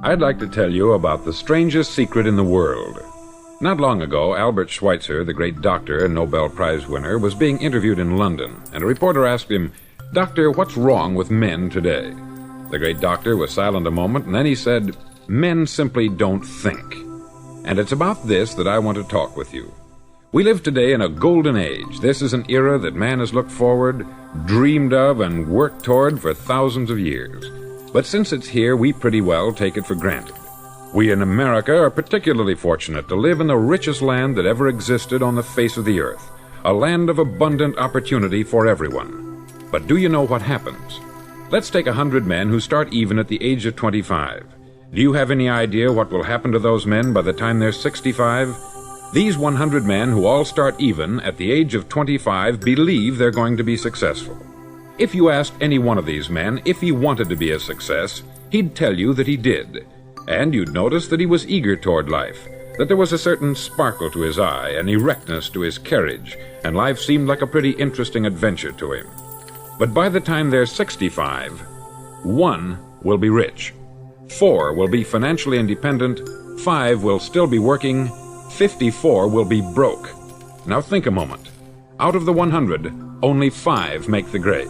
I'd like to tell you about the strangest secret in the world. Not long ago, Albert Schweitzer, the great doctor and Nobel Prize winner, was being interviewed in London, and a reporter asked him, "Doctor, what's wrong with men today?" The great doctor was silent a moment, and then he said, "Men simply don't think." And it's about this that I want to talk with you. We live today in a golden age. This is an era that man has looked forward, dreamed of, and worked toward for thousands of years. But since it's here, we pretty well take it for granted. We in America are particularly fortunate to live in the richest land that ever existed on the face of the earth, a land of abundant opportunity for everyone. But do you know what happens? Let's take 100 men who start even at the age of 25. Do you have any idea what will happen to those men by the time they're 65? These 100 men who all start even at the age of 25 believe they're going to be successful. If you asked any one of these men if he wanted to be a success, he'd tell you that he did. And you'd notice that he was eager toward life, that there was a certain sparkle to his eye, an erectness to his carriage, and life seemed like a pretty interesting adventure to him. But by the time they're 65, 1 will be rich, 4 will be financially independent, 5 will still be working, 54 will be broke. Now think a moment. Out of the 100, only 5 make the grade.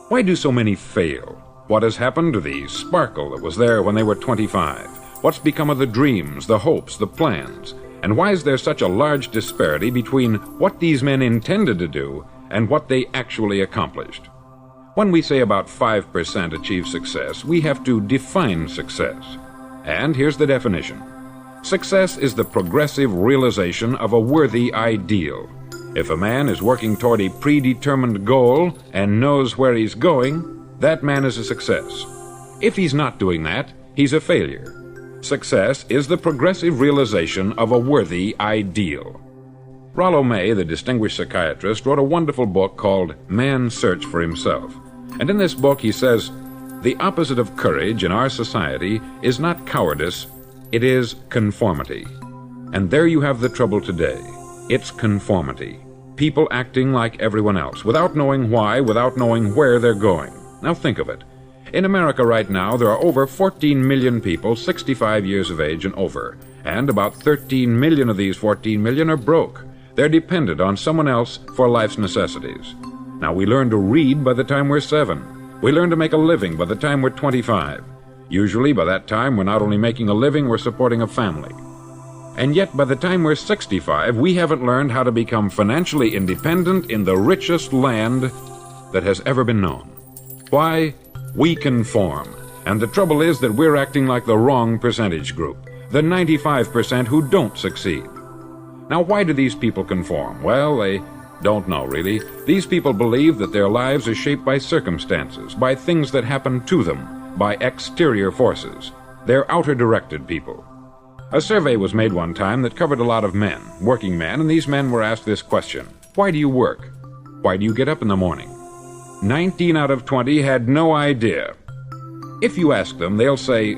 Why do so many fail? What has happened to the sparkle that was there when they were 25? What's become of the dreams, the hopes, the plans? And why is there such a large disparity between what these men intended to do and what they actually accomplished? When we say about 5% achieve success, we have to define success. And here's the definition. Success is the progressive realization of a worthy ideal. If a man is working toward a predetermined goal and knows where he's going, that man is a success. If he's not doing that, he's a failure. Success is the progressive realization of a worthy ideal. Rollo May, the distinguished psychiatrist, wrote a wonderful book called Man's Search for Himself. And in this book he says, "The opposite of courage in our society is not cowardice, it is conformity." And there you have the trouble today. It's conformity. People acting like everyone else, without knowing why, without knowing where they're going. Now think of it. In America right now, there are over 14 million people 65 years of age and over, and about 13 million of these 14 million are broke. They're dependent on someone else for life's necessities. Now, we learn to read by the time we're 7. We learn to make a living by the time we're 25. Usually, by that time, we're not only making a living, we're supporting a family. And yet, by the time we're 65, we haven't learned how to become financially independent in the richest land that has ever been known. Why? We conform. And the trouble is that we're acting like the wrong percentage group, the 95% who don't succeed. Now, why do these people conform? Well, they don't know, really. These people believe that their lives are shaped by circumstances, by things that happen to them, by exterior forces. They're outer-directed people. A survey was made one time that covered a lot of men, working men, and these men were asked this question: why do you work? Why do you get up in the morning? 19 out of 20 had no idea. If you ask them, they'll say,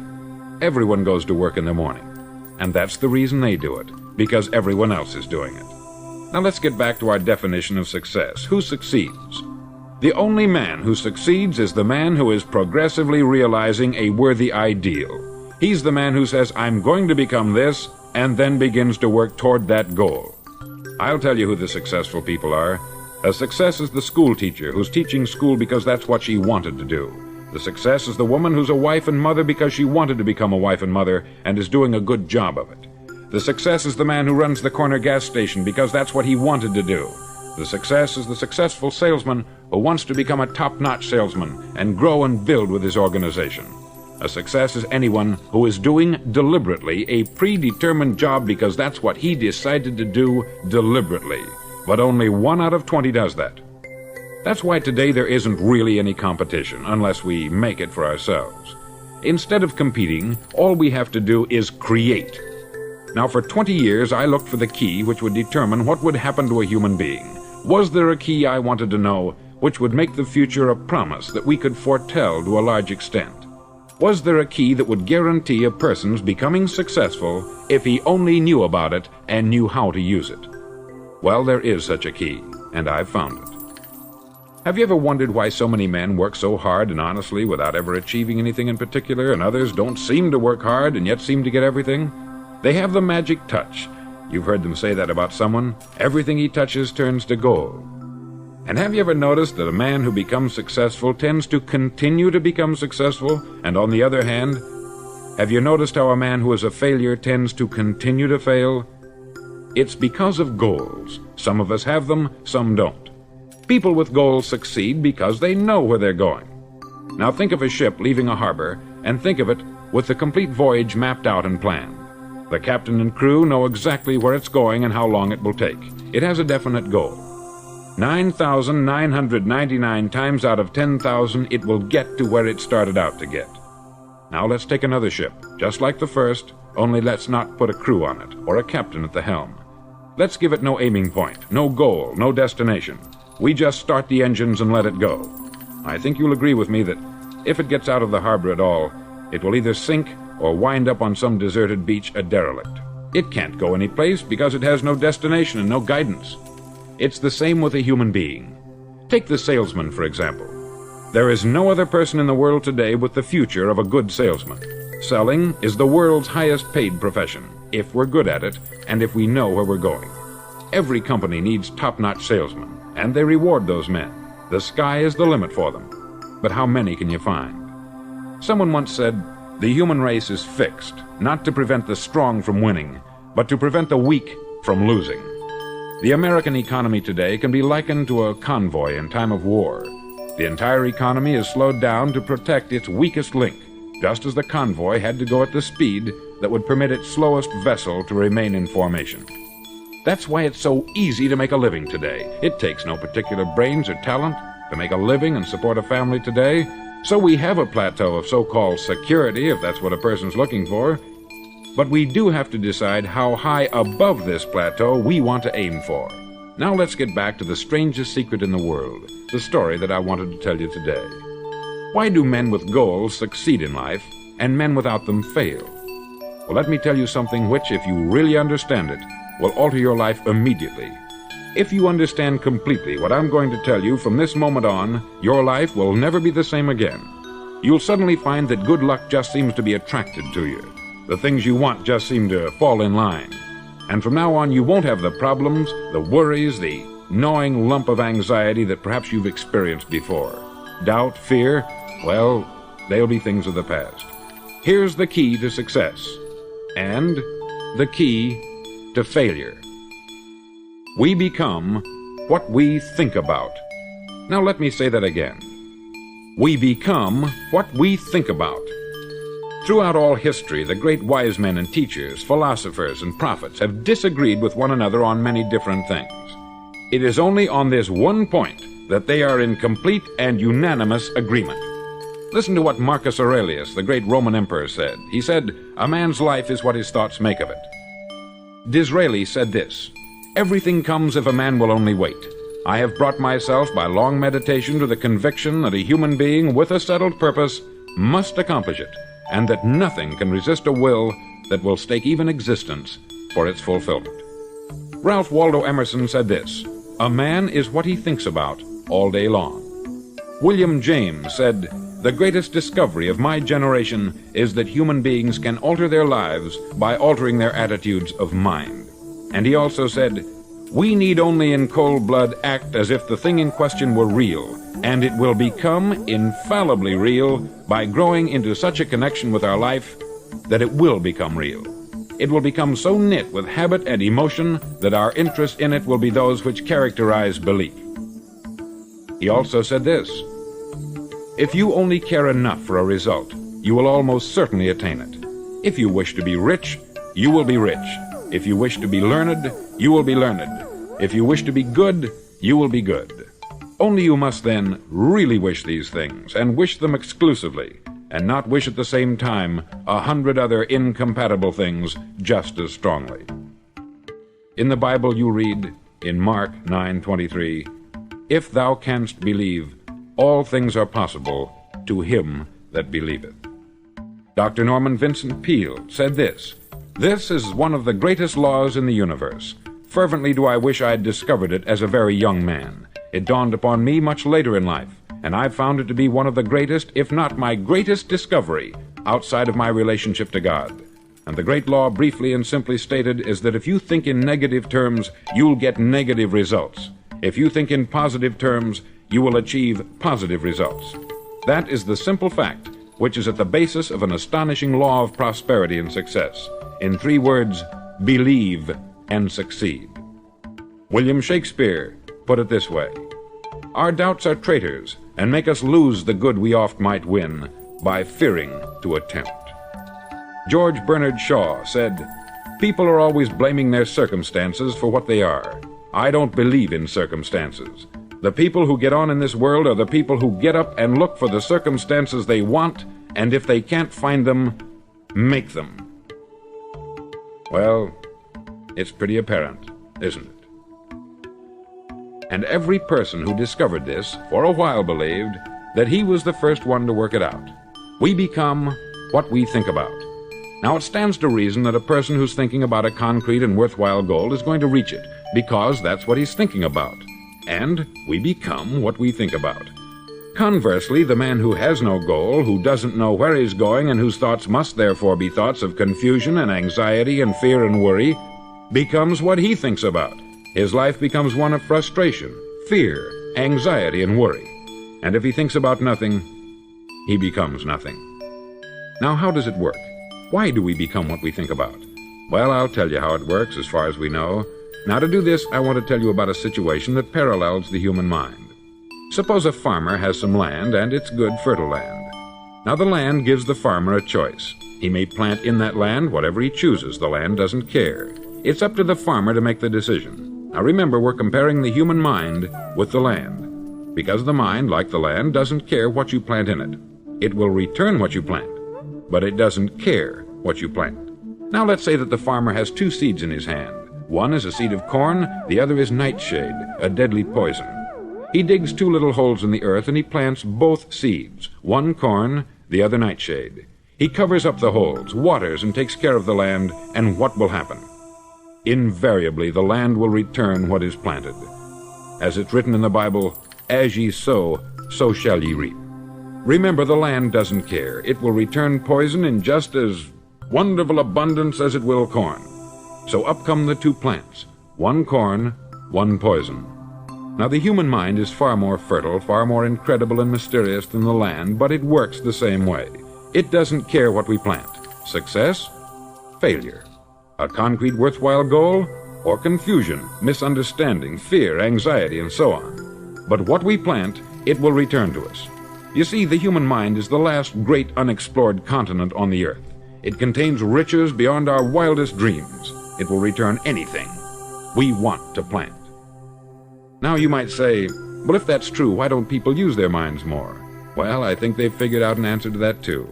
everyone goes to work in the morning. And that's the reason they do it, because everyone else is doing it. Now let's get back to our definition of success. Who succeeds? The only man who succeeds is the man who is progressively realizing a worthy ideal. He's the man who says, I'm going to become this, and then begins to work toward that goal. I'll tell you who the successful people are. A success is the school teacher who's teaching school because that's what she wanted to do. The success is the woman who's a wife and mother because she wanted to become a wife and mother and is doing a good job of it. The success is the man who runs the corner gas station because that's what he wanted to do. The success is the successful salesman who wants to become a top-notch salesman and grow and build with his organization. A success is anyone who is doing deliberately a predetermined job because that's what he decided to do deliberately. But only 1 out of 20 does that. That's why today there isn't really any competition unless we make it for ourselves. Instead of competing, all we have to do is create. Now, for 20 years, I looked for the key which would determine what would happen to a human being. Was there a key I wanted to know which would make the future a promise that we could foretell to a large extent? Was there a key that would guarantee a person's becoming successful if he only knew about it and knew how to use it? Well, there is such a key, and I've found it. Have you ever wondered why so many men work so hard and honestly without ever achieving anything in particular, and others don't seem to work hard and yet seem to get everything? They have the magic touch. You've heard them say that about someone. Everything he touches turns to gold. And have you ever noticed that a man who becomes successful tends to continue to become successful? And on the other hand, have you noticed how a man who is a failure tends to continue to fail? It's because of goals. Some of us have them, some don't. People with goals succeed because they know where they're going. Now think of a ship leaving a harbor, and think of it with the complete voyage mapped out and planned. The captain and crew know exactly where it's going and how long it will take. It has a definite goal. 9,999 times out of 10,000 it will get to where it started out to get. Now let's take another ship, just like the first, only let's not put a crew on it, or a captain at the helm. Let's give it no aiming point, no goal, no destination. We just start the engines and let it go. I think you'll agree with me that if it gets out of the harbor at all, it will either sink or wind up on some deserted beach a derelict. It can't go any place because it has no destination and no guidance. It's the same with a human being. Take the salesman, for example. There is no other person in the world today with the future of a good salesman. Selling is the world's highest paid profession, if we're good at it and if we know where we're going. Every company needs top-notch salesmen, and they reward those men. The sky is the limit for them. But how many can you find? Someone once said, the human race is fixed, not to prevent the strong from winning, but to prevent the weak from losing. The American economy today can be likened to a convoy in time of war. The entire economy is slowed down to protect its weakest link, just as the convoy had to go at the speed that would permit its slowest vessel to remain in formation. That's why it's so easy to make a living today. It takes no particular brains or talent to make a living and support a family today. So we have a plateau of so-called security, if that's what a person's looking for. But we do have to decide how high above this plateau we want to aim for. Now let's get back to the strangest secret in the world, the story that I wanted to tell you today. Why do men with goals succeed in life, and men without them fail? Well, let me tell you something which, if you really understand it, will alter your life immediately. If you understand completely what I'm going to tell you from this moment on, your life will never be the same again. You'll suddenly find that good luck just seems to be attracted to you. The things you want just seem to fall in line. And from now on, you won't have the problems, the worries, the gnawing lump of anxiety that perhaps you've experienced before. Doubt, fear, well, they'll be things of the past. Here's the key to success, and the key to failure. We become what we think about. Now let me say that again. We become what we think about. Throughout all history, the great wise men and teachers, philosophers and prophets have disagreed with one another on many different things. It is only on this one point that they are in complete and unanimous agreement. Listen to what Marcus Aurelius, the great Roman emperor, said. He said, "A man's life is what his thoughts make of it." Disraeli said this, "Everything comes if a man will only wait. I have brought myself by long meditation to the conviction that a human being with a settled purpose must accomplish it, and that nothing can resist a will that will stake even existence for its fulfillment." Ralph Waldo Emerson said this, "A man is what he thinks about all day long." William James said, "The greatest discovery of my generation is that human beings can alter their lives by altering their attitudes of mind." And he also said, "We need only in cold blood act as if the thing in question were real, and it will become infallibly real by growing into such a connection with our life that it will become real. It will become so knit with habit and emotion that our interest in it will be those which characterize belief." He also said this, "If you only care enough for a result, you will almost certainly attain it. If you wish to be rich, you will be rich. If you wish to be learned, you will be learned. If you wish to be good, you will be good. Only you must then really wish these things, and wish them exclusively, and not wish at the same time 100 other incompatible things just as strongly." In the Bible you read, in Mark 9:23, "If thou canst believe, all things are possible to him that believeth." Dr. Norman Vincent Peale said this, "This is one of the greatest laws in the universe. Fervently do I wish I had discovered it as a very young man. It dawned upon me much later in life, and I've found it to be one of the greatest, if not my greatest discovery, outside of my relationship to God. And the great law, briefly and simply stated, is that if you think in negative terms, you'll get negative results. If you think in positive terms, you will achieve positive results. That is the simple fact, which is at the basis of an astonishing law of prosperity and success. In 3 words, believe and succeed. William Shakespeare put it this way: our doubts are traitors, and make us lose the good we oft might win by fearing to attempt. George Bernard Shaw said, people are always blaming their circumstances for what they are. I don't believe in circumstances. The people who get on in this world are the people who get up and look for the circumstances they want, and if they can't find them, make them. Well, it's pretty apparent, isn't it? And every person who discovered this for a while believed that he was the first one to work it out. We become what we think about. Now, it stands to reason that a person who's thinking about a concrete and worthwhile goal is going to reach it, because that's what he's thinking about. And we become what we think about. Conversely, the man who has no goal, who doesn't know where he's going, and whose thoughts must therefore be thoughts of confusion and anxiety and fear and worry, becomes what he thinks about. His life becomes one of frustration, fear, anxiety, and worry. And if he thinks about nothing, he becomes nothing. Now, how does it work? Why do we become what we think about? Well, I'll tell you how it works as far as we know. Now, to do this, I want to tell you about a situation that parallels the human mind. Suppose a farmer has some land, and it's good, fertile land. Now, the land gives the farmer a choice. He may plant in that land whatever he chooses. The land doesn't care. It's up to the farmer to make the decision. Now, remember, we're comparing the human mind with the land, because the mind, like the land, doesn't care what you plant in it. It will return what you plant, but it doesn't care what you plant. Now, let's say that the farmer has 2 seeds in his hand. One is a seed of corn, the other is nightshade, a deadly poison. He digs 2 little holes in the earth and he plants both seeds, one corn, the other nightshade. He covers up the holes, waters, and takes care of the land, and what will happen? Invariably, the land will return what is planted. As it's written in the Bible, as ye sow, so shall ye reap. Remember, the land doesn't care. It will return poison in just as wonderful abundance as it will corn. So up come the 2 plants, one corn, one poison. Now, the human mind is far more fertile, far more incredible and mysterious than the land, but it works the same way. It doesn't care what we plant. Success, failure. A concrete, worthwhile goal, or confusion, misunderstanding, fear, anxiety, and so on. But what we plant, it will return to us. You see, the human mind is the last great unexplored continent on the earth. It contains riches beyond our wildest dreams. It will return anything we want to plant. Now, you might say, well, if that's true, why don't people use their minds more? Well, I think they've figured out an answer to that, too.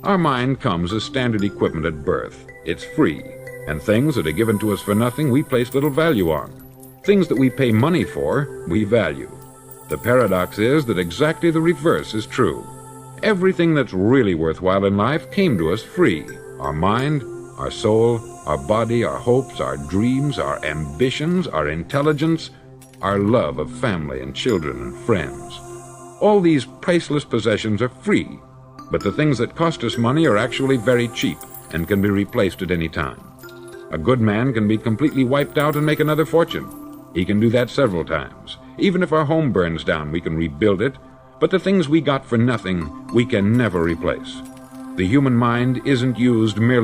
Our mind comes as standard equipment at birth. It's free, and things that are given to us for nothing, we place little value on. Things that we pay money for, we value. The paradox is that exactly the reverse is true. Everything that's really worthwhile in life came to us free. Our mind, our soul, our body, our hopes, our dreams, our ambitions, our intelligence, our love of family and children and friends. All these priceless possessions are free, but the things that cost us money are actually very cheap and can be replaced at any time. A good man can be completely wiped out and make another fortune. He can do that several times. Even if our home burns down, we can rebuild it, but the things we got for nothing, we can never replace. The human mind isn't used merely